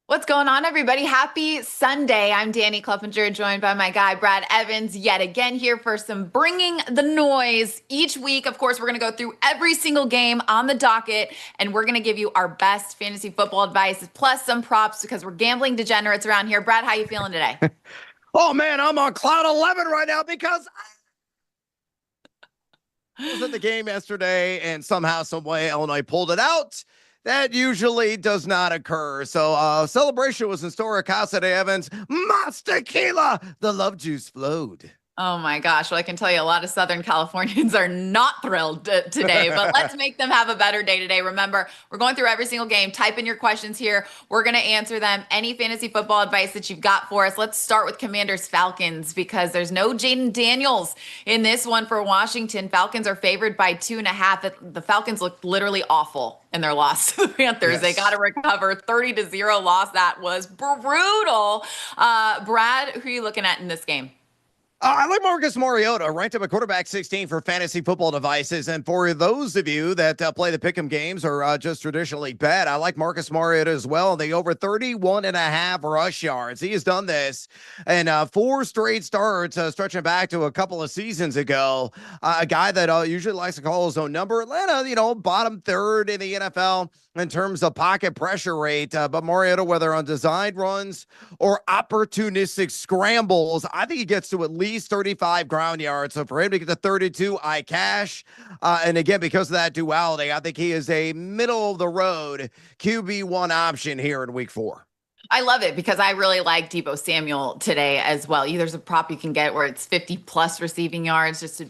What's going on, everybody? Happy Sunday. I'm Danny Kleffinger, joined by my guy, Brad Evans, yet again here for some Bringing the Noise. Each week, of course, we're going to go through every single game on the docket, and we're going to give you our best fantasy football advice, plus some props because we're gambling degenerates around here. Brad, how you feeling today? Oh man, I'm on cloud 11 right now because I was at the game yesterday and somehow, some way, Illinois pulled it out. That usually does not occur. So, celebration was in store at Casa de Evans. Mas tequila, the love juice flowed. Oh my gosh. Well, I can tell you a lot of Southern Californians are not thrilled today, but let's make them have a better day today. Remember, we're going through every single game. Type in your questions here. We're going to answer them. Any fantasy football advice that you've got for us. Let's start with Commanders Falcons because there's no Jaden Daniels in this one for Washington. Falcons are favored by 2.5. The Falcons looked literally awful in their loss to the Panthers. They got Yes. to recover 30-0 loss. That was brutal. Brad, who are you looking at in this game? I like Marcus Mariota, ranked him a quarterback 16 for fantasy football devices. And for those of you that play the pick'em games or just traditionally bet, I like Marcus Mariota as well. The over 31.5 rush yards. He has done this in four straight starts, stretching back to a couple of seasons ago. A guy that usually likes to call his own number. Atlanta, bottom third in the NFL in terms of pocket pressure rate. But Mariota, whether on designed runs or opportunistic scrambles, I think he gets to at least 35 ground yards. So for him to get to 32, I cash. And again, because of that duality, I think he is a middle of the road QB1 option here in week 4. I love it because I really like Deebo Samuel today as well. There's a prop you can get where it's 50 plus receiving yards just to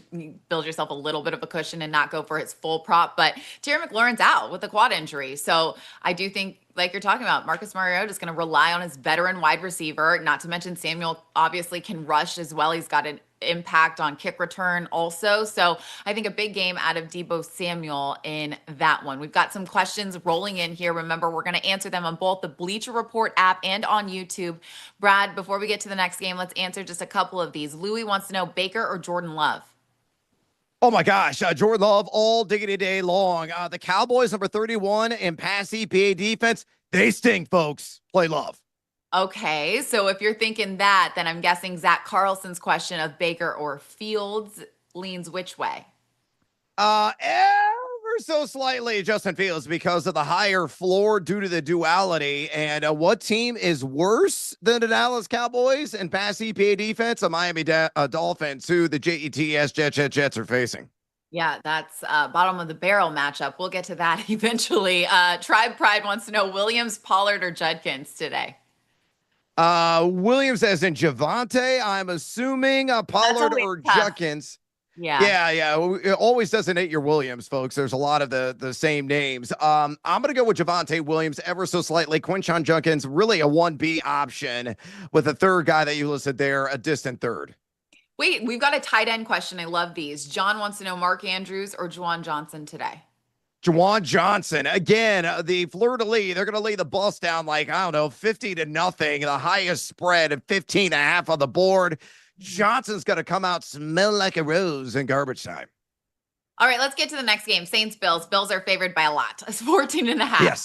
build yourself a little bit of a cushion and not go for his full prop. But Terry McLaurin's out with a quad injury. So I do think, like you're talking about, Marcus Mariota is going to rely on his veteran wide receiver, not to mention Samuel obviously can rush as well. He's got an impact on kick return also. So I think a big game out of Deebo Samuel in that one. We've got some questions rolling in here. Remember, we're going to answer them on both the Bleacher Report app and on YouTube. Brad, before we get to the next game, let's answer just a couple of these. Louis wants to know Baker or Jordan Love. Oh my gosh, Jordan Love all diggity day long. The Cowboys, number 31 in pass EPA defense, they stink, folks. Play Love. Okay, so if you're thinking that, then I'm guessing Zach Carlson's question of Baker or Fields leans which way? Ever so slightly, Justin Fields, because of the higher floor due to the duality. And what team is worse than the Dallas Cowboys and pass EPA defense? The Miami Dolphins, who the Jets are facing. Yeah, that's bottom of the barrel matchup. We'll get to that eventually. Tribe Pride wants to know Williams, Pollard, or Judkins today. Williams as in Javante, I'm assuming That's Pollard always or tough. Judkins. Yeah. Yeah. It always designate your Williams, folks. There's a lot of the same names. I'm gonna go with Javante Williams ever so slightly. Quinshon Judkins, really a 1B option with a third guy that you listed there, a distant third. Wait, we've got a tight end question. I love these. John wants to know Mark Andrews or Juwan Johnson today. Juwan Johnson, again, the fleur de lis, they're going to lay the bus down like, I don't know, 50-0, the highest spread of 15.5 on the board. Johnson's going to come out smell like a rose in garbage time. All right, let's get to the next game. Saints Bills. Bills are favored by a lot. It's 14.5. Yes.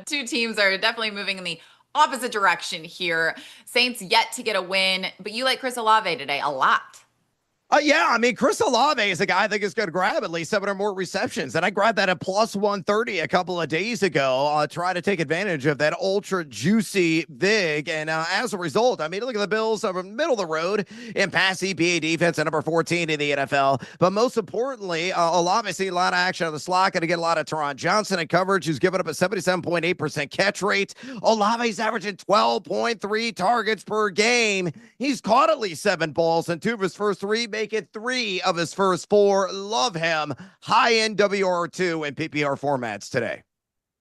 Two teams are definitely moving in the opposite direction here. Saints yet to get a win, but you like Chris Olave today a lot. Yeah, I mean, Chris Olave is a guy I think is going to grab at least 7 or more receptions. And I grabbed that at plus 130 a couple of days ago. Try to take advantage of that ultra juicy vig. And as a result, I mean, look at the Bills over middle of the road in pass EPA defense at number 14 in the NFL. But most importantly, Olave seeing a lot of action on the slot. Going to get a lot of Teron Johnson in coverage, who's given up a 77.8% catch rate. Olave's averaging 12.3 targets per game. He's caught at least 7 balls in 2 of his first 3. Make it 3 of his first 4. Love him. High-end WR2 and PPR formats today.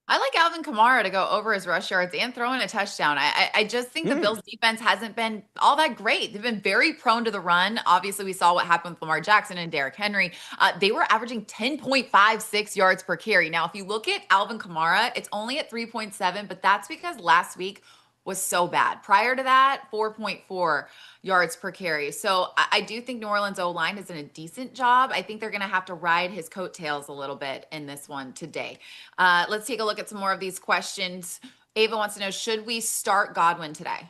I like Alvin Kamara to go over his rush yards and throw in a touchdown. I just think the Bills defense hasn't been all that great. They've been very prone to the run. Obviously, we saw what happened with Lamar Jackson and Derrick Henry. They were averaging 10.56 yards per carry. Now, if you look at Alvin Kamara, it's only at 3.7, but that's because last week was so bad. Prior to that, 4.4 yards per carry. So I do think New Orleans O-line has done a decent job. I think they're going to have to ride his coattails a little bit in this one today. Let's take a look at some more of these questions. Ava wants to know, should we start Godwin today?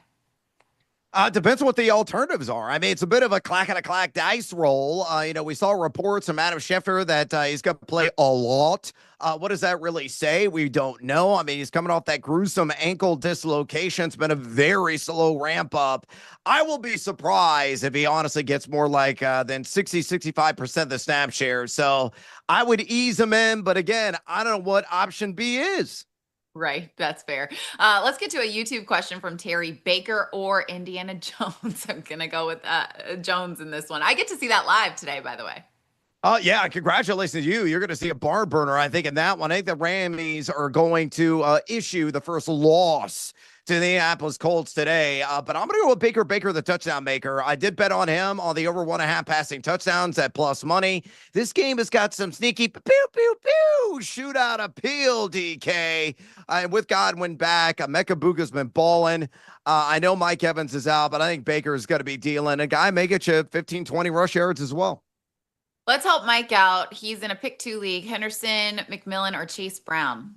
Depends on what the alternatives are. I mean, it's a bit of a clack and a clack dice roll. We saw reports from Adam Schefter that he's going to play a lot. What does that really say? We don't know. I mean, he's coming off that gruesome ankle dislocation. It's been a very slow ramp up. I will be surprised if he honestly gets more like than 65% of the snap share. So I would ease him in. But again, I don't know what option B is. Right, that's fair. Let's get to a YouTube question from Terry. Baker or Indiana Jones? I'm gonna go with Jones in this one. I get to see that live today, by the way. Yeah, congratulations to you. You're going to see a barn burner, I think, in that one. I think the Rammies are going to issue the first loss to the Indianapolis Colts today. But I'm going to go with Baker, the touchdown maker. I did bet on him on the over 1.5 passing touchdowns at plus money. This game has got some sneaky pew, pew, pew shootout appeal, DK. And with Godwin back, Mecca Buka's been balling. I know Mike Evans is out, but I think Baker is going to be dealing. A guy may get you 15, 20 rush yards as well. Let's help Mike out. He's in a pick 2 league. Henderson, McMillan, or Chase Brown?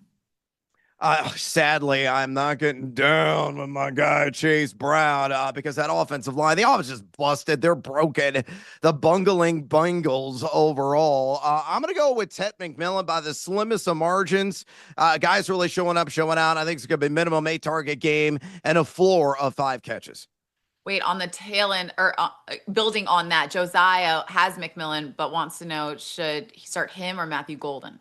Sadly, I'm not getting down with my guy Chase Brown because that offensive line, the offense is busted. They're broken. The bungling Bengals overall. I'm going to go with Ted McMillan by the slimmest of margins. Guys really showing up, showing out. I think it's going to be minimum 8 target game and a floor of 5 catches. Wait, on the tail end, or building on that, Josiah has McMillan, but wants to know, should he start him or Matthew Golden?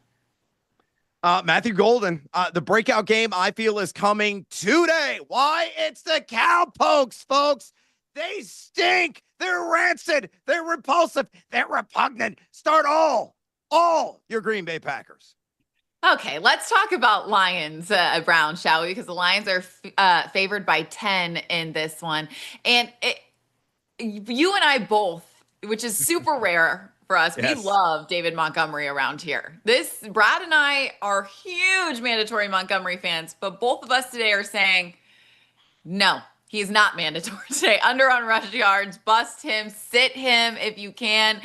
Matthew Golden, the breakout game I feel is coming today. Why? It's the Cowpokes, folks. They stink. They're rancid. They're repulsive. They're repugnant. Start all your Green Bay Packers. Okay, let's talk about Lions, Brown, shall we? Because the Lions are favored by 10 in this one. And you and I both, which is super rare for us, Yes. we love David Montgomery around here. Brad and I are huge mandatory Montgomery fans, but both of us today are saying, no, he's not mandatory today. Under on rush yards, bust him, sit him if you can.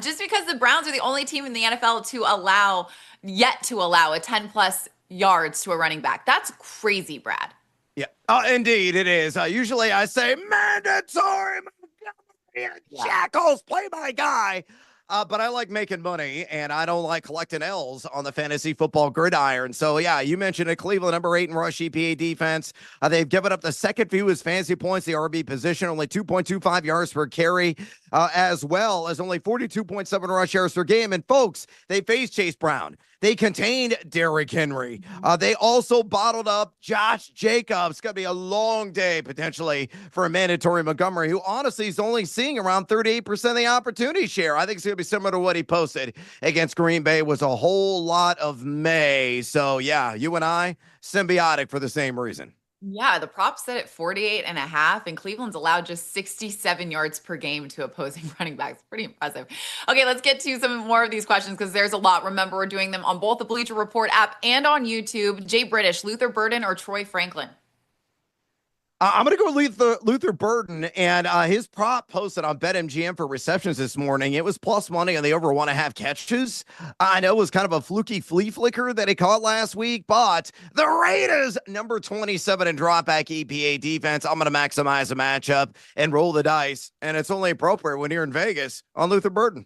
Just because the Browns are the only team in the NFL to allow a 10 plus yards to a running back. That's crazy, Brad. Yeah, indeed it is. Usually I say mandatory Montgomery and Shackles, play my guy. But I like making money, and I don't like collecting L's on the fantasy football gridiron. So, yeah, you mentioned it. Cleveland, number 8 in rush EPA defense. They've given up the second fewest fantasy points, the RB position, only 2.25 yards per carry, as well as only 42.7 rush yards per game. And, folks, they faced Chase Brown. They contained Derrick Henry. They also bottled up Josh Jacobs. It's going to be a long day, potentially, for a mandatory Montgomery, who honestly is only seeing around 38% of the opportunity share. I think it's going to be similar to what he posted against Green Bay, was a whole lot of May. So, yeah, you and I, symbiotic for the same reason. Yeah, the prop set at 48.5, and Cleveland's allowed just 67 yards per game to opposing running backs. Pretty impressive. Okay, let's get to some more of these questions because there's a lot. Remember, we're doing them on both the Bleacher Report app and on YouTube. Jay British, Luther Burden, or Troy Franklin? I'm going to go with Luther Burden, and his prop posted on BetMGM for receptions this morning. It was plus money on the over 1.5 catches. I know it was kind of a fluky flea flicker that he caught last week, but the Raiders, number 27 in dropback EPA defense. I'm going to maximize the matchup and roll the dice, and it's only appropriate when you're in Vegas on Luther Burden.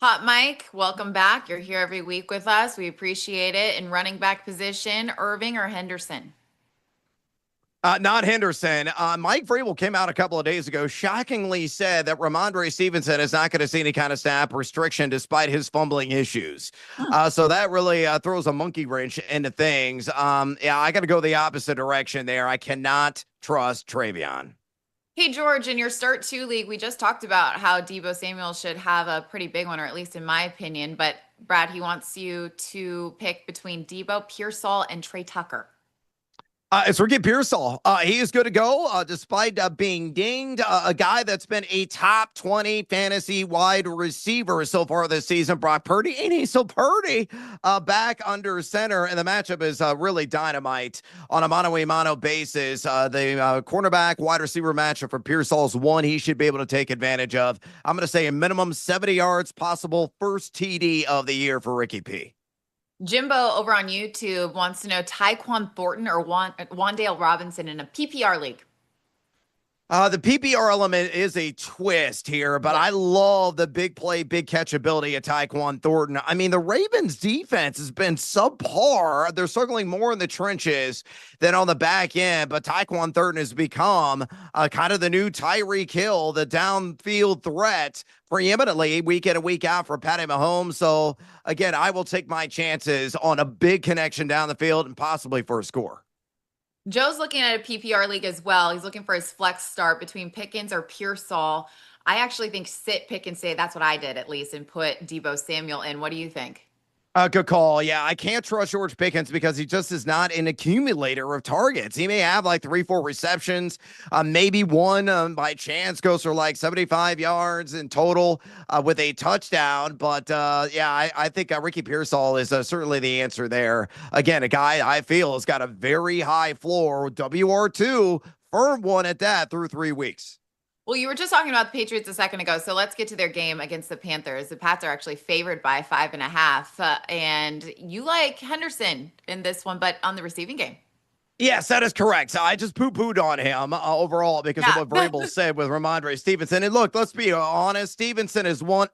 Hot Mike, welcome back. You're here every week with us. We appreciate it. In running back position, Irving or Henderson? Not Henderson. Mike Vrabel came out a couple of days ago, shockingly said that Ramondre Stevenson is not going to see any kind of snap restriction despite his fumbling issues. So that really throws a monkey wrench into things. Yeah, I got to go the opposite direction there. I cannot trust Travion. Hey, George, in your Start 2 league, we just talked about how Deebo Samuel should have a pretty big one, or at least in my opinion. But Brad, he wants you to pick between Deebo, Pearsall, and Trey Tucker. It's Ricky Pearsall. He is good to go despite being dinged. A guy that's been a top 20 fantasy wide receiver so far this season. Brock Purdy, and he's so Purdy back under center. And the matchup is really dynamite on a mano-a-mano basis. The cornerback wide receiver matchup for Pearsall is one he should be able to take advantage of. I'm going to say a minimum 70 yards, possible first TD of the year for Ricky P. Jimbo over on YouTube wants to know Tyquan Thornton or Wandale Robinson in a PPR league. The PPR element is a twist here, but Yeah. I love the big play, big catch ability of Tyquan Thornton. I mean, the Ravens defense has been subpar. They're struggling more in the trenches than on the back end, but Tyquan Thornton has become kind of the new Tyreek Hill, the downfield threat preeminently week in and week out for Patty Mahomes. So again, I will take my chances on a big connection down the field and possibly for a score. Joe's looking at a PPR league as well. He's looking for his flex start between Pickens or Pearsall. I actually think sit, pick, and say that's what I did at least and put Debo Samuel in. What do you think? Good call. Yeah, I can't trust George Pickens because he just is not an accumulator of targets. He may have like 3, 4 receptions, maybe one by chance goes for like 75 yards in total with a touchdown. But yeah, I think Ricky Pearsall is certainly the answer there. Again, a guy I feel has got a very high floor, WR2, firm one at that through 3 weeks. Well, you were just talking about the Patriots a second ago, so let's get to their game against the Panthers. The Pats are actually favored by 5.5, and you like Henderson in this one, but on the receiving game. Yes, that is correct. So I just poo-pooed on him overall because of Yeah. what Vrabel said with Ramondre Stevenson. And look, let's be honest. Stevenson is one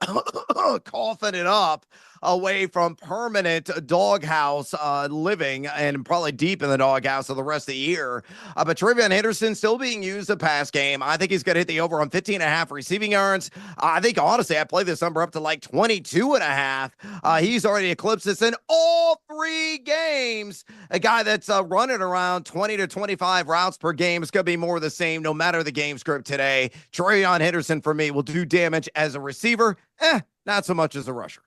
coughing it up away from permanent doghouse living and probably deep in the doghouse for the rest of the year. But Trevion Henderson still being used the pass game. I think he's going to hit the over on 15 and a half receiving yards. I think, honestly, I play this number up to like 22 and a half. He's already eclipsed this in all 3 games. A guy that's running around 20 to 25 routes per game is going to be more of the same no matter the game script today. Trevion Henderson, for me, will do damage as a receiver. Not so much as a rusher.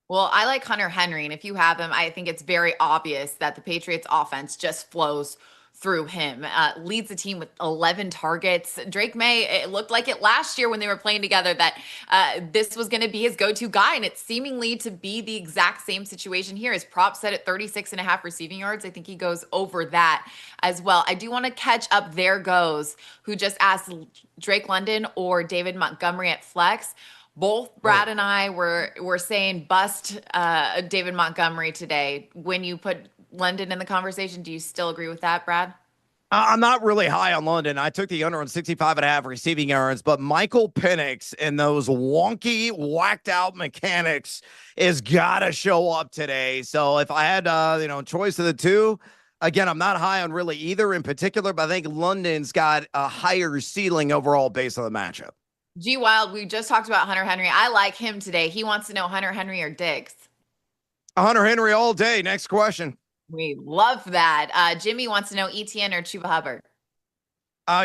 Well, I like Hunter Henry, and if you have him, I think it's very obvious that the Patriots offense just flows through him. Leads the team with 11 targets. Drake May, it looked like it last year when they were playing together that this was going to be his go-to guy, and it's seemingly to be the exact same situation here. His prop set at 36 and a half receiving yards. I think he goes over that as well. I do want to catch up There Goes, who just asked Drake London or David Montgomery at flex. Both Brad and I were saying bust David Montgomery today. When you put London in the conversation, do you still agree with that, Brad? I'm not really high on London. I took the under on 65 and a half receiving yards, but Michael Penix and those wonky, whacked out mechanics is got to show up today. So if I had, choice of the two, again, I'm not high on really either in particular, but I think London's got a higher ceiling overall based on the matchup. G Wild, we just talked about Hunter Henry. I like him today. He wants to know Hunter Henry or Diggs. Hunter Henry all day. Next question. We love that. Jimmy wants to know ETN or Chuba Hubbard.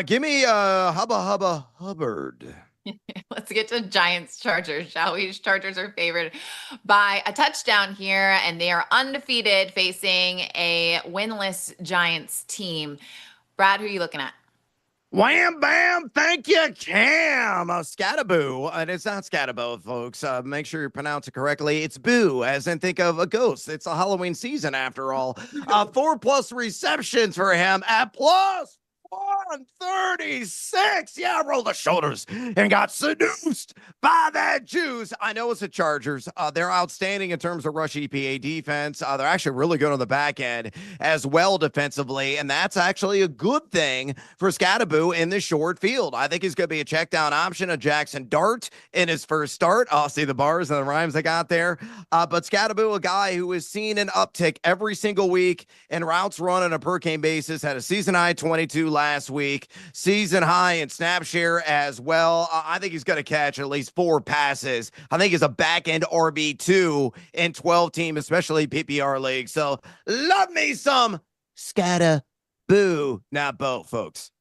Give me Hubba Hubbard. Let's get to Giants Chargers, shall we? Chargers are favored by a touchdown here, and they are undefeated facing a winless Giants team. Brad, who are you looking at? Wham, bam, thank you, Cam. Scataboo. And it's not Scatabo, folks. Make sure you pronounce it correctly. It's Boo, as in think of a ghost. It's a Halloween season, after all. 4+ receptions for him at plus 136. Yeah, roll the shoulders and got seduced by that juice. I know it's the Chargers. They're outstanding in terms of rush EPA defense. They're actually really good on the back end as well defensively, and that's actually a good thing for Scataboo in the short field. I think he's going to be a check down option, a Jackson Dart in his first start. I'll see the bars and the rhymes I got there. But Scataboo, a guy who has seen an uptick every single week in routes run on a per game basis, had a season high 22 last week, season high in snap share as well. I think he's going to catch at least 4 passes. I think he's a back end RB2 in 12 team, especially PPR league. So love me some Scatta Boo. Not both, folks.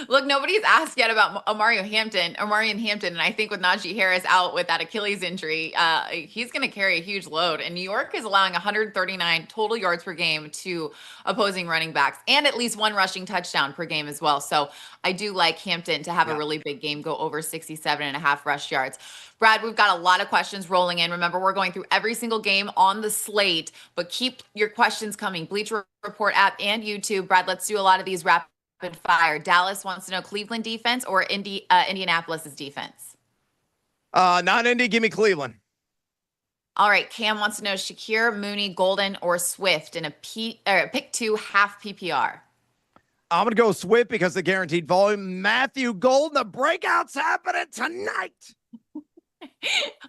Look, nobody's asked yet about Omarion Hampton, and I think with Najee Harris out with that Achilles injury, he's going to carry a huge load. And New York is allowing 139 total yards per game to opposing running backs, and at least 1 rushing touchdown per game as well. So I do like Hampton to have a really big game, go over 67 and a half rush yards. Brad, we've got a lot of questions rolling in. Remember, we're going through every single game on the slate, but keep your questions coming. Bleacher Report app and YouTube. Brad, let's do a lot of these rapid fire. Dallas wants to know Cleveland defense or Indianapolis's defense. Not Indy. Give me Cleveland. All right, Cam wants to know Shakir, Mooney, Golden, or Swift in a pick two half PPR. I'm going to go Swift because the guaranteed volume. Matthew Golden, the breakout's happening tonight.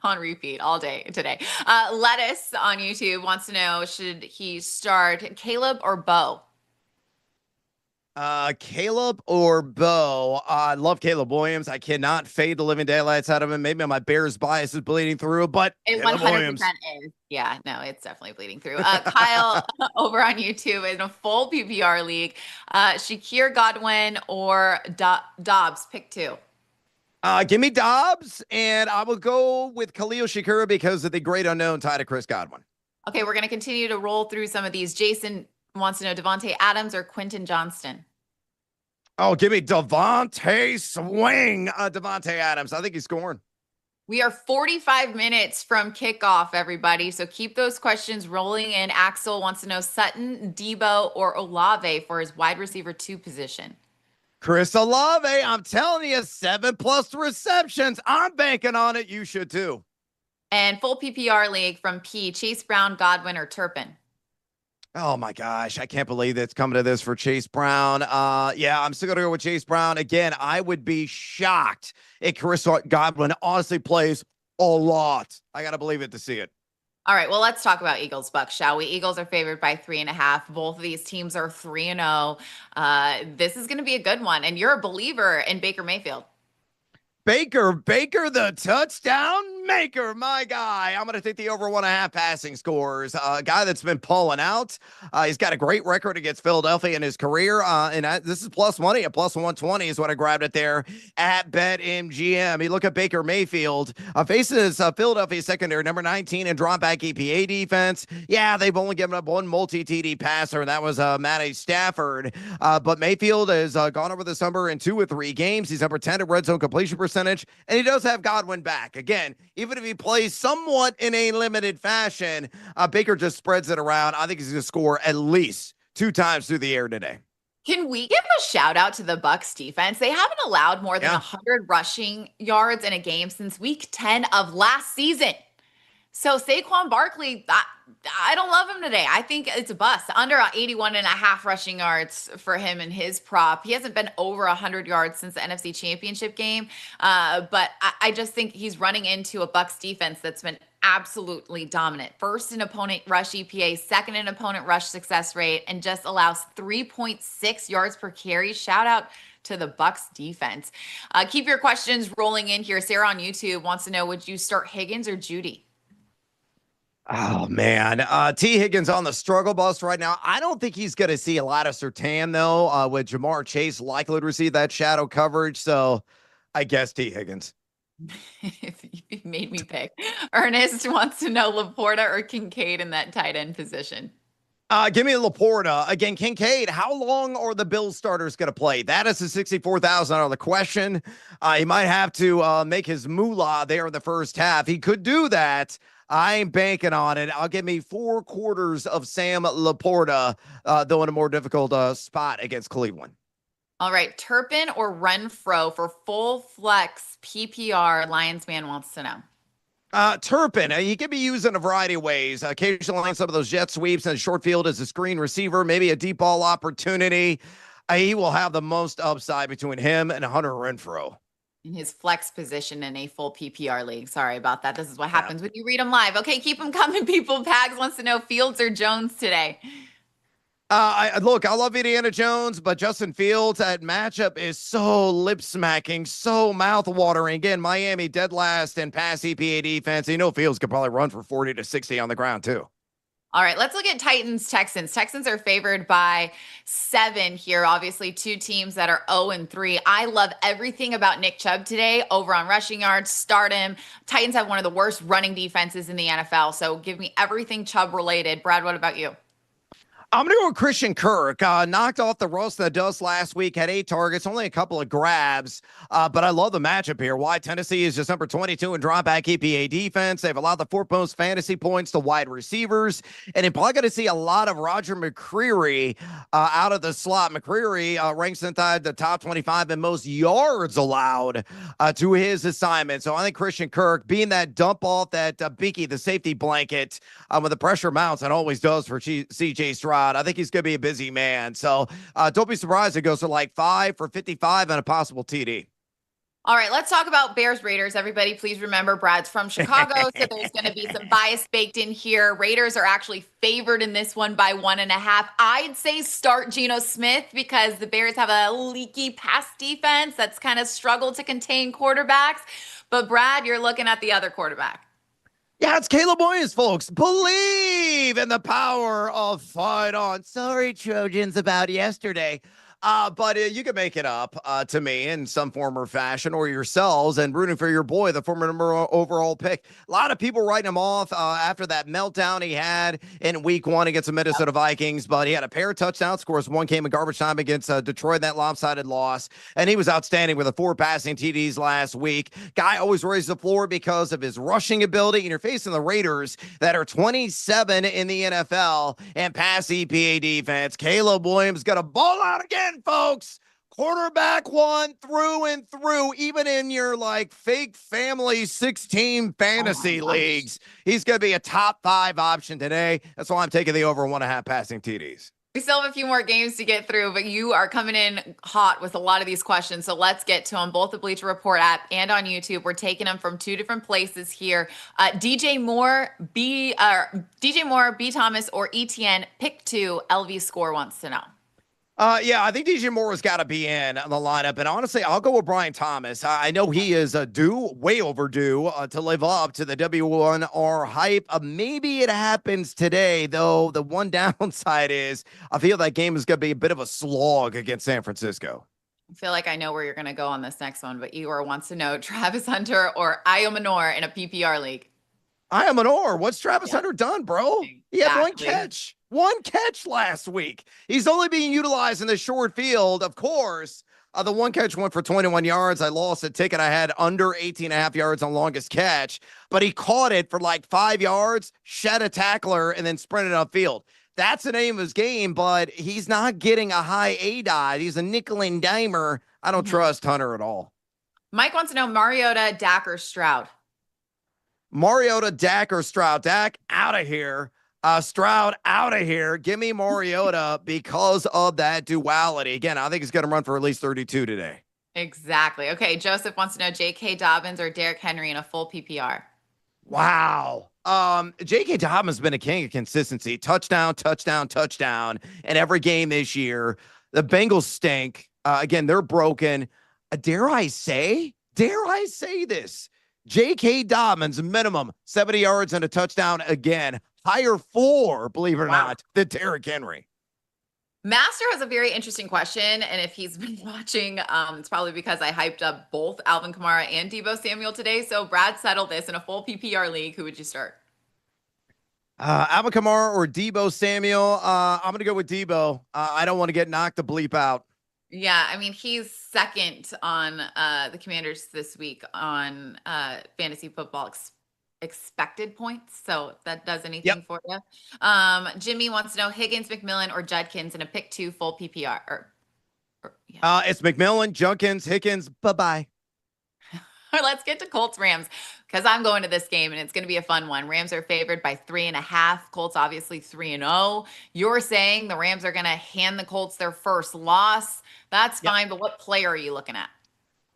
On repeat all day today. Lettuce on YouTube wants to know, should he start Caleb or Bo? Caleb or Bo? I love Caleb Williams. I cannot fade the living daylights out of him. Maybe my Bears bias is bleeding through, but It Caleb 100% Williams. is. Yeah, no, it's definitely bleeding through. Kyle over on YouTube in a full PPR league. Shakir, Godwin, or Dobbs, pick two. Give me Dobbs, and I will go with Khalil Shakir because of the great unknown tied to Chris Godwin. Okay, we're going to continue to roll through some of these. Jason wants to know Devontae Adams or Quentin Johnston. Oh, give me Devontae Swing. Devontae Adams. I think he's scoring. We are 45 minutes from kickoff, everybody. So keep those questions rolling in. Axel wants to know Sutton, Debo, or Olave for his wide receiver 2 position. Chris Olave, I'm telling you, 7+ receptions. I'm banking on it. You should too. And full PPR league from P, Chase Brown, Godwin, or Turpin. Oh my gosh, I can't believe that's coming to this for Chase Brown. Yeah, I'm still gonna go with Chase Brown. Again, I would be shocked if Chris Godwin honestly plays a lot. I gotta believe it to see it. All right, well, let's talk about Eagles Bucks, shall we? Eagles are favored by 3.5. Both of these teams are 3-0. This is gonna be a good one. And you're a believer in Baker Mayfield. Baker, the touchdown maker, my guy. I'm going to take the over 1.5 passing scores. A guy that's been pulling out. He's got a great record against Philadelphia in his career. This is plus money. A plus 120 is what I grabbed it there at BetMGM. You look at Baker Mayfield faces Philadelphia secondary, number 19 in drop back EPA defense. Yeah, they've only given up one multi-TD passer, and that was Matty Stafford. But Mayfield has gone over this number in 2 or 3 games. He's number 10 at red zone completion percentage, and he does have Godwin back. Again, even if he plays somewhat in a limited fashion, Baker just spreads it around. I think he's going to score at least 2 times through the air today. Can we give a shout out to the Bucks defense? They haven't allowed more than 100 rushing yards in a game since week 10 of last season. So Saquon Barkley, I don't love him today. I think it's a bust. Under 81.5 rushing yards for him and his prop. He hasn't been over 100 yards since the NFC Championship game. But I just think he's running into a Bucks defense that's been absolutely dominant. First in opponent rush EPA, second in opponent rush success rate, and just allows 3.6 yards per carry. Shout out to the Bucks defense. Keep your questions rolling in here. Sarah on YouTube wants to know, would you start Higgins or Judy? Oh, man. T. Higgins on the struggle bus right now. I don't think he's going to see a lot of Surtain, though, with Jamar Chase likely to receive that shadow coverage. So I guess T. Higgins. You made me pick. Ernest wants to know Laporta or Kincaid in that tight end position. Give me Laporta. Again, Kincaid, how long are the Bills starters going to play? That is a $64,000 question. He might have to make his moolah there in the first half. He could do that. I ain't banking on it. I'll give me 4 quarters of Sam Laporta, though in a more difficult spot against Cleveland. All right, Turpin or Renfro for full flex PPR, Lions man wants to know. Turpin, he can be used in a variety of ways. Occasionally some of those jet sweeps in the short field as a screen receiver, maybe a deep ball opportunity. He will have the most upside between him and Hunter Renfro. In his flex position in a full PPR league. Sorry about that. This is what happens when you read them live. Okay, keep them coming, people. Pags wants to know Fields or Jones today. I love Indiana Jones, but Justin Fields, that matchup is so lip-smacking, so mouth-watering. Again, Miami dead last in pass EPA defense. You know Fields could probably run for 40 to 60 on the ground, too. All right, let's look at Titans, Texans. Texans are favored by 7 here. Obviously, 2 teams that are 0-3. I love everything about Nick Chubb today. Over on rushing yards, start him. Titans have one of the worst running defenses in the NFL, so give me everything Chubb related. Brad, what about you? I'm going to go with Christian Kirk. Knocked off the rust of the dust last week, had 8 targets, only a couple of grabs. But I love the matchup here. Why Tennessee is just number 22 in dropback EPA defense. They've allowed the 4th most fantasy points to wide receivers. And you're probably going to see a lot of Roger McCreary out of the slot. McCreary ranks inside the top 25 in most yards allowed to his assignment. So I think Christian Kirk, being that dump off that Binky, the safety blanket, when the pressure mounts, it always does for CJ Stroud. I think he's going to be a busy man. So don't be surprised it goes to like 5 for 55 and a possible TD. All right, let's talk about Bears Raiders. Everybody, please remember Brad's from Chicago, so there's going to be some bias baked in here. Raiders are actually favored in this one by 1.5. I'd say start Geno Smith because the Bears have a leaky pass defense that's kind of struggled to contain quarterbacks. But Brad, you're looking at the other quarterback. Yeah, it's Caleb Williams, folks. Believe in the power of fight on. Sorry, Trojans, about yesterday. But you can make it up to me in some form or fashion, or yourselves, and rooting for your boy, the former number overall pick. A lot of people writing him off after that meltdown he had in week 1 against the Minnesota Vikings, but he had a pair of touchdowns, scores 1 game in garbage time against Detroit in that lopsided loss, and he was outstanding with 4 passing TDs last week. Guy always raises the floor because of his rushing ability, and you're facing the Raiders that are 27 in the NFL and pass EPA defense. Caleb Williams got a ball out again, folks. Quarterback 1 through and through, even in your like fake family 16 fantasy leagues. He's going to be a top 5 option today. That's why I'm taking the over 1.5 passing TDs. We still have a few more games to get through, but you are coming in hot with a lot of these questions. So let's get to them. Both the Bleacher Report app and on YouTube. We're taking them from 2 different places here. DJ Moore, B Thomas, or ETN. Pick 2. LV Score wants to know. Yeah, I think DJ Moore has got to be in the lineup. And honestly, I'll go with Brian Thomas. I know he is way overdue to live up to the W1R hype. Maybe it happens today, though. The one downside is I feel that game is going to be a bit of a slog against San Francisco. I feel like I know where you're going to go on this next one, but Igor wants to know Travis Hunter or Ayo Manor in a PPR league. Ayo Manor, what's Travis Hunter done, bro? He had 1 catch. 1 catch last week. He's only being utilized in the short field. Of course, the 1 catch went for 21 yards. I lost a ticket. I had under 18.5 yards on longest catch, but he caught it for like 5 yards, shed a tackler, and then sprinted upfield. That's the name of his game, but he's not getting a high ADOT. He's a nickel and dimer. I don't trust Hunter at all. Mike wants to know Mariota, Dak, or Stroud. Mariota, Dak, or Stroud. Dak, out of here. Stroud, out of here. Give me Mariota because of that duality. Again, I think he's going to run for at least 32 today. Exactly. Okay, Joseph wants to know J.K. Dobbins or Derrick Henry in a full PPR. Wow. J.K. Dobbins has been a king of consistency. Touchdown, touchdown, touchdown. And every game this year, the Bengals stink. Again, they're broken. Dare I say this? J.K. Dobbins, minimum 70 yards and a touchdown again. Higher floor, believe it or not, than Derrick Henry. Master has a very interesting question, and if he's been watching, it's probably because I hyped up both Alvin Kamara and Deebo Samuel today. So Brad, settle this. In a full PPR league, who would you start? Alvin Kamara or Deebo Samuel? I'm going to go with Deebo. I don't want to get knocked the bleep out. Yeah, I mean, he's second on the Commanders this week on fantasy football expected points. So if that does anything for you. Jimmy wants to know Higgins, McMillan, or Judkins in a pick 2 full PPR. It's McMillan, Judkins, Higgins. Bye-bye. Let's get to Colts Rams because I'm going to this game and it's going to be a fun one. Rams are favored by 3.5. Colts obviously 3-0. You're saying the Rams are going to hand the Colts their first loss. That's fine. But what player are you looking at?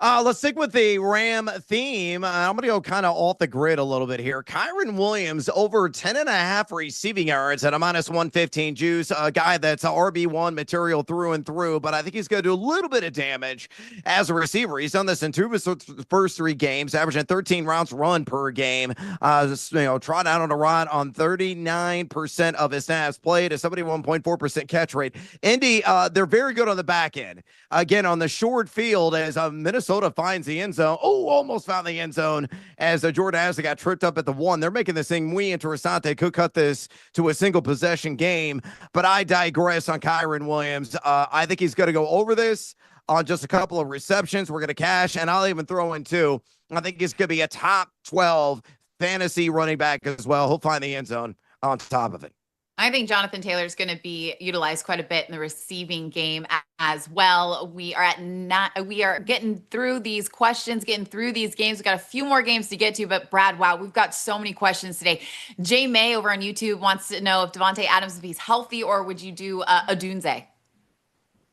Let's stick with the Ram theme. I'm going to go kind of off the grid a little bit here. Kyron Williams over 10.5 receiving yards at a minus 115 juice. A guy that's RB1 material through and through, but I think he's going to do a little bit of damage as a receiver. He's done this in 2 of his first 3 games, averaging 13 routes run per game. Trot out on a rod on 39% of his snaps played, a 71.4% catch rate. Indy, they're very good on the back end. Again, on the short field, as Minnesota Minnesota finds the end zone. Oh, almost found the end zone as Jordan Addison got tripped up at the 1. They're making this thing muy interesante. Could cut this to a single possession game, but I digress on Kyron Williams. I think he's going to go over this on just a couple of receptions. We're going to cash, and I'll even throw in two. I think he's going to be a top 12 fantasy running back as well. He'll find the end zone on top of it. I think Jonathan Taylor is going to be utilized quite a bit in the receiving game as well. We are getting through these questions, getting through these games. We've got a few more games to get to, but Brad, wow, we've got so many questions today. Jay May over on YouTube wants to know if Devontae Adams, if he's healthy, or would you do a Dunze?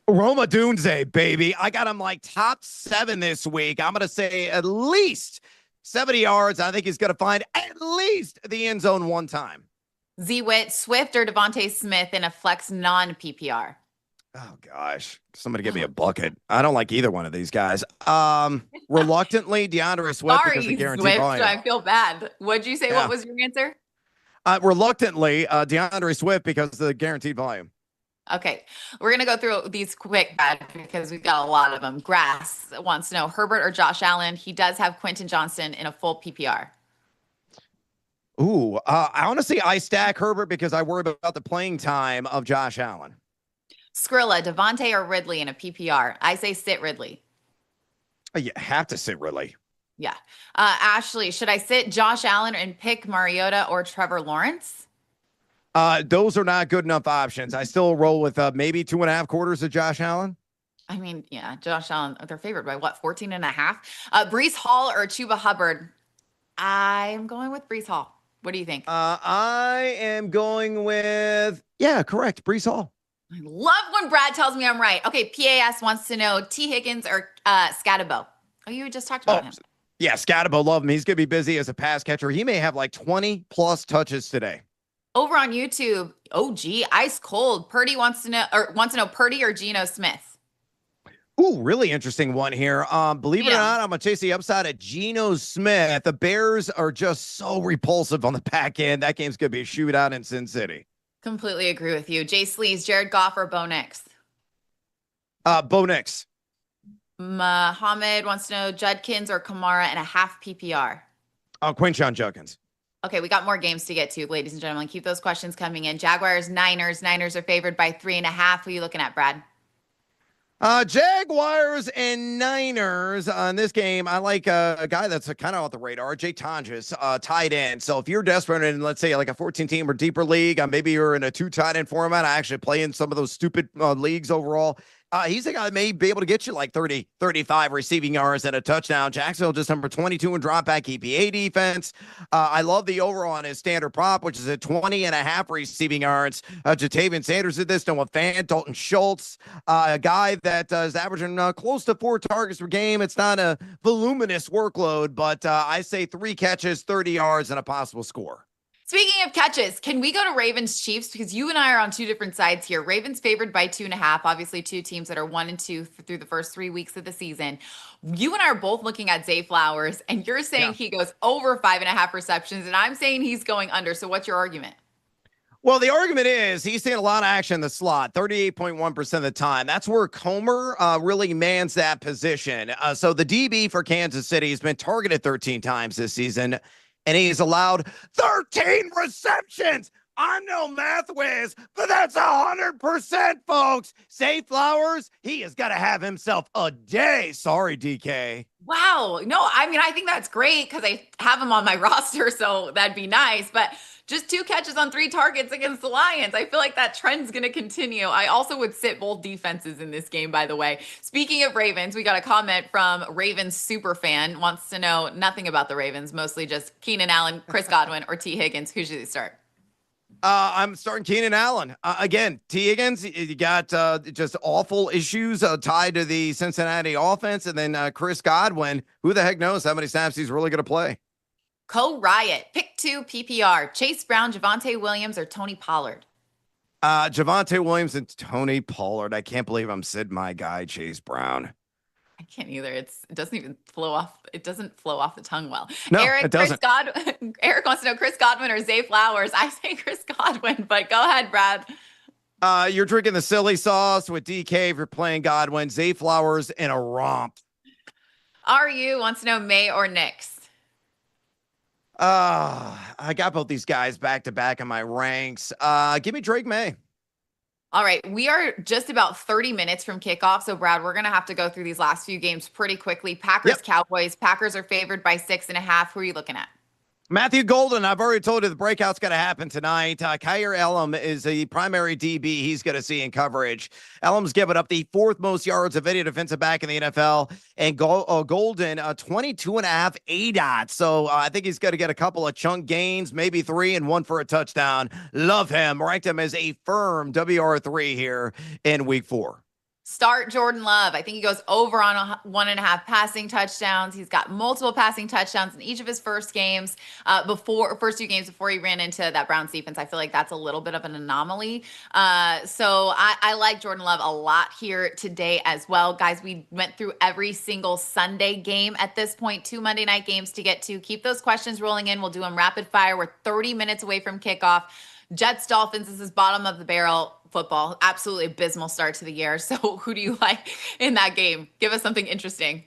Roma Dunze, baby. I got him like top 7 this week. I'm going to say at least 70 yards. I think he's going to find at least the end zone one time. Z-Wit, Swift or Devontae Smith in a flex non-PPR? Oh, gosh. Somebody give me a bucket. I don't like either one of these guys. Reluctantly, DeAndre Swift because of guaranteed Swift, volume. I feel bad. What'd you say? Yeah. What was your answer? Reluctantly, DeAndre Swift because of the guaranteed volume. Okay, we're going to go through these quick, Brad, because we've got a lot of them. Grass wants to know Herbert or Josh Allen. He does have Quentin Johnston in a full PPR. Ooh, honestly, I stack Herbert because I worry about the playing time of Josh Allen. Skrilla, Devontae or Ridley in a PPR? I say sit Ridley. You have to sit Ridley. Yeah. Ashley, should I sit Josh Allen and pick Mariota or Trevor Lawrence? Those are not good enough options. I still roll with maybe 2.5 quarters of Josh Allen. I mean, yeah, Josh Allen, they're favored by what, 14.5? Breece Hall or Chuba Hubbard? I'm going with Breece Hall. What do you think? I am going with, yeah, correct. Breece Hall. I love when Brad tells me I'm right. Okay, PAS wants to know T. Higgins or Scatabo. Oh, you just talked about him. Yeah, Scatabo, love him. He's going to be busy as a pass catcher. He may have like 20 plus touches today. Over on YouTube, OG, ice cold. Purdy wants to know Purdy or Geno Smith. Ooh, really interesting one here. Believe it or not, I'm going to chase the upside at Geno Smith. The Bears are just so repulsive on the back end. That game's going to be a shootout in Sin City. Completely agree with you. Jay Slees, Jared Goff or Bo Nix? Bo Nix. Mohammed wants to know Judkins or Kamara and a half PPR. Quinshon Judkins. Okay, we got more games to get to, ladies and gentlemen. Keep those questions coming in. Jaguars, Niners. Niners are favored by 3.5. Who are you looking at, Brad? Jaguars and Niners on this game. I like a guy that's kind of off the radar, Jay Tonjes, tight end. So if you're desperate in, let's say, like a 14-team or deeper league, maybe you're in a 2 tight end format. I actually play in some of those stupid leagues overall. He's a guy that may be able to get you like 30, 35 receiving yards and a touchdown. Jacksonville just number 22 in drop back EPA defense. I love the over on his standard prop, which is at 20.5 receiving yards. Jatavian Sanders did this. Noah Fant, Dalton Schultz, a guy that is averaging close to 4 targets per game. It's not a voluminous workload, but I say 3 catches, 30 yards, and a possible score. Speaking of catches, can we go to Ravens Chiefs? Because you and I are on 2 different sides here. Ravens favored by 2.5. Obviously, 2 teams that are 1-2 through the first 3 weeks of the season. You and I are both looking at Zay Flowers, and you're saying he goes over 5.5 receptions, and I'm saying he's going under. So what's your argument? Well, the argument is he's seeing a lot of action in the slot, 38.1% of the time. That's where Comer really mans that position. So the DB for Kansas City has been targeted 13 times this season, and he's allowed 13 receptions. I'm no math whiz, but that's 100%, folks. Zay Flowers, he has got to have himself a day. Sorry, DK. Wow. No, I mean, I think that's great because I have him on my roster, so that'd be nice. But just 2 catches on 3 targets against the Lions. I feel like that trend's going to continue. I also would sit both defenses in this game, by the way. Speaking of Ravens, we got a comment from Ravens super fan. Wants to know nothing about the Ravens, mostly just Keenan Allen, Chris Godwin, or T. Higgins. Who should they start? I'm starting Keenan Allen. Again, T. Higgins, you got just awful issues tied to the Cincinnati offense. And then Chris Godwin, who the heck knows how many snaps he's really going to play. Co-Riot, pick 2 PPR, Chase Brown, Javonte Williams, or Tony Pollard? Javonte Williams and Tony Pollard. I can't believe I'm sitting my guy, Chase Brown. I can't either. It doesn't even flow off. It doesn't flow off the tongue well. No, Eric, it doesn't. Eric wants to know Chris Godwin or Zay Flowers. I say Chris Godwin, but go ahead, Brad. You're drinking the silly sauce with DK if you're playing Godwin. Zay Flowers in a romp. RU wants to know May or Knicks. I got both these guys back to back in my ranks. Give me Drake May. All right, we are just about 30 minutes from kickoff. So, Brad, we're going to have to go through these last few games pretty quickly. Packers, Yep. Cowboys. Packers are favored by 6.5. Who are you looking at? Matthew Golden, I've already told you the breakout's going to happen tonight. Kyer Elam is the primary DB he's going to see in coverage. Elam's given up the fourth most yards of any defensive back in the NFL, and Golden, 22 and a half ADOT. So I think he's going to get a couple of chunk gains, maybe three and one for a touchdown. Love him. Ranked him as a firm WR3 here in week 4. Start Jordan Love. I think he goes over on 1.5 passing touchdowns. He's got multiple passing touchdowns in each of his first games, first 2 games before he ran into that Browns defense. I feel like that's a little bit of an anomaly. So I like Jordan Love a lot here today as well. Guys, we went through every single Sunday game at this point, 2 Monday night games to get to. Keep those questions rolling in. We'll do them rapid fire. We're 30 minutes away from kickoff. Jets, Dolphins, this is bottom of the barrel football. Absolutely abysmal start to the year. So who do you like in that game? Give us something interesting.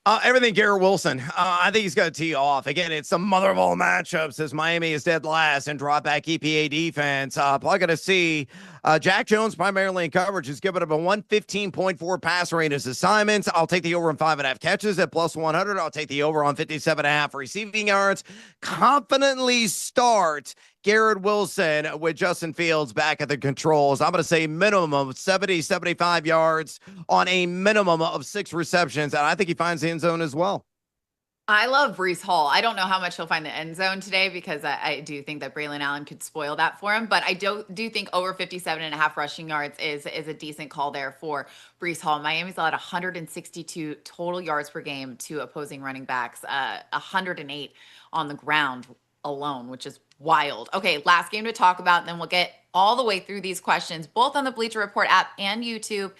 Everything Garrett Wilson. I think he's going to tee off. Again, it's the mother of all matchups as Miami is dead last and drop back EPA defense. Probably going to see Jack Jones primarily in coverage is giving up a 115.4 pass rate as assignments. I'll take the over on 5.5 catches at plus 100. I'll take the over on 57.5 receiving yards. Confidently start Garrett Wilson with Justin Fields back at the controls. I'm going to say minimum of 70, 75 yards on a minimum of 6 receptions. And I think he finds the end zone as well. I love Breece Hall. I don't know how much he'll find the end zone today because I do think that Braylon Allen could spoil that for him. But I do think over 57.5 rushing yards is a decent call there for Breece Hall. Miami's allowed 162 total yards per game to opposing running backs, 108 on the ground alone, which is wild. Okay, last game to talk about, and then we'll get all the way through these questions, both on the Bleacher Report app and YouTube.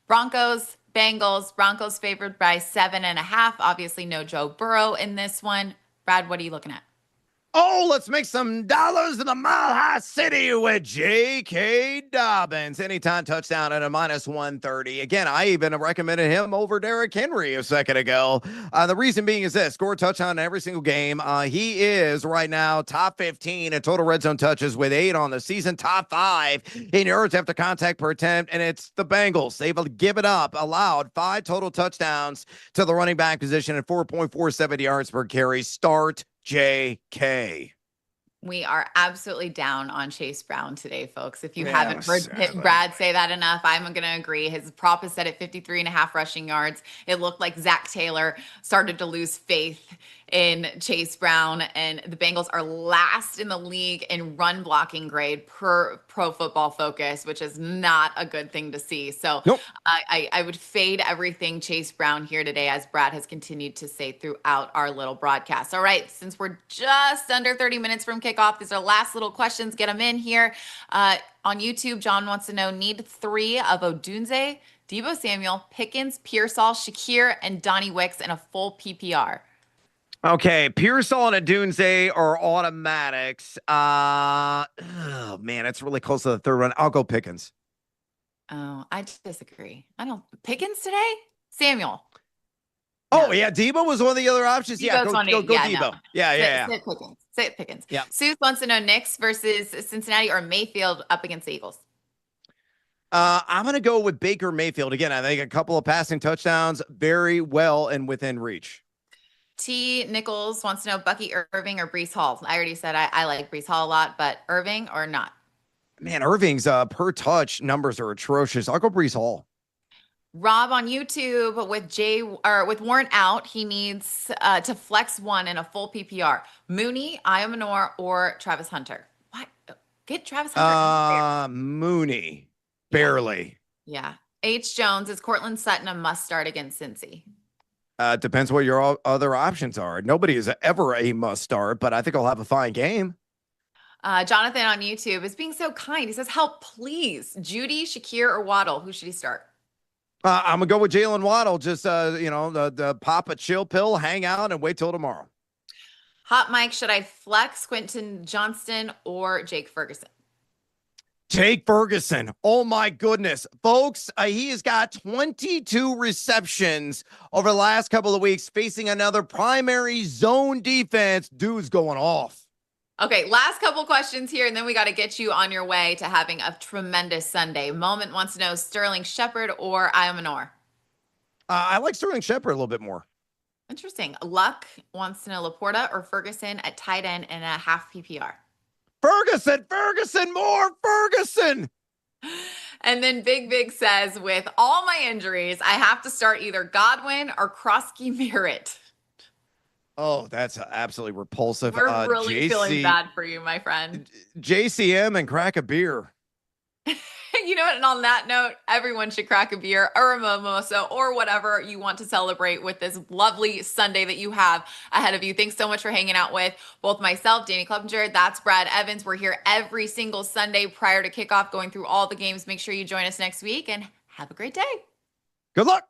Broncos, Bengals. Broncos favored by 7.5. Obviously, no Joe Burrow in this one. Brad, what are you looking at? Oh, let's make some dollars in the Mile High City with J.K. Dobbins. Anytime touchdown at a minus 130. Again, I even recommended him over Derrick Henry a second ago. The reason being is this: score a touchdown in every single game. He is right now top 15 in total red zone touches with 8 on the season, top 5 in yards after contact per attempt, and it's the Bengals. They've given up, allowed 5 total touchdowns to the running back position at 4.47 yards per carry. Start JK. We are absolutely down on Chase Brown today, folks. If you Yeah, haven't heard Brad say that enough, I'm going to agree. His prop is set at 53.5 rushing yards. It looked like Zach Taylor started to lose faith in Chase Brown, and the Bengals are last in the league in run blocking grade per Pro Football Focus, which is not a good thing to see. So Nope. I would fade everything Chase Brown here today, as Brad has continued to say throughout our little broadcast. All right, since we're just under 30 minutes from kickoff, these are last little questions. Get them in here. On YouTube, John wants to know, need 3 of Odunze, Deebo Samuel, Pickens, Pearsall, Shakir, and Donnie Wicks in a full PPR. Okay, Pearsall and Adunze are automatics. Oh man, it's really close to the third one. I'll go Pickens. Oh, I disagree. I don't Pickens today? Samuel. Oh yeah, Deebo was one of the other options. Yeah, go Deebo. No. Yeah. Sit Pickens. Sit Pickens. Yeah. Seuss wants to know Knicks versus Cincinnati or Mayfield up against the Eagles. I'm gonna go with Baker Mayfield again. I think a couple of passing touchdowns, very well and within reach. T. Nichols wants to know Bucky Irving or Breece Hall. I already said I like Breece Hall a lot, but Irving or not? Man, Irving's per touch numbers are atrocious. I'll go Breece Hall. Rob on YouTube with Warren out, he needs to flex one in a full PPR. Mooney, Iomanor, or Travis Hunter. What? Get Travis Hunter. Mooney, barely. Yeah. H. Jones, is Cortland Sutton a must start against Cincy? Depends what your other options are. Nobody is ever a must start, but I think I'll have a fine game. Jonathan on YouTube is being so kind. He says, help, please. Judy, Shakir, or Waddle? Who should he start? I'm going to go with Jalen Waddle. Just, the pop a chill pill, hang out, and wait till tomorrow. Hot Mike, should I flex Quentin Johnston or Jake Ferguson? Take Ferguson. Oh my goodness. Folks, he has got 22 receptions over the last couple of weeks facing another primary zone defense. Dude's going off. Okay, last couple questions here, and then we got to get you on your way to having a tremendous Sunday. Moment wants to know Sterling Shepard or Iomanor. I like Sterling Shepard a little bit more. Interesting. Luck wants to know Laporta or Ferguson at tight end in a half PPR. Ferguson, more Ferguson. And then Big says, with all my injuries, I have to start either Godwin or Krosky Merritt. Oh, that's absolutely repulsive. We're really feeling bad for you, my friend. JCM and crack a beer. You know what? And on that note, everyone should crack a beer or a mimosa or whatever you want to celebrate with this lovely Sunday that you have ahead of you. Thanks so much for hanging out with both myself, Danny Clevenger. That's Brad Evans. We're here every single Sunday prior to kickoff, going through all the games. Make sure you join us next week and have a great day. Good luck.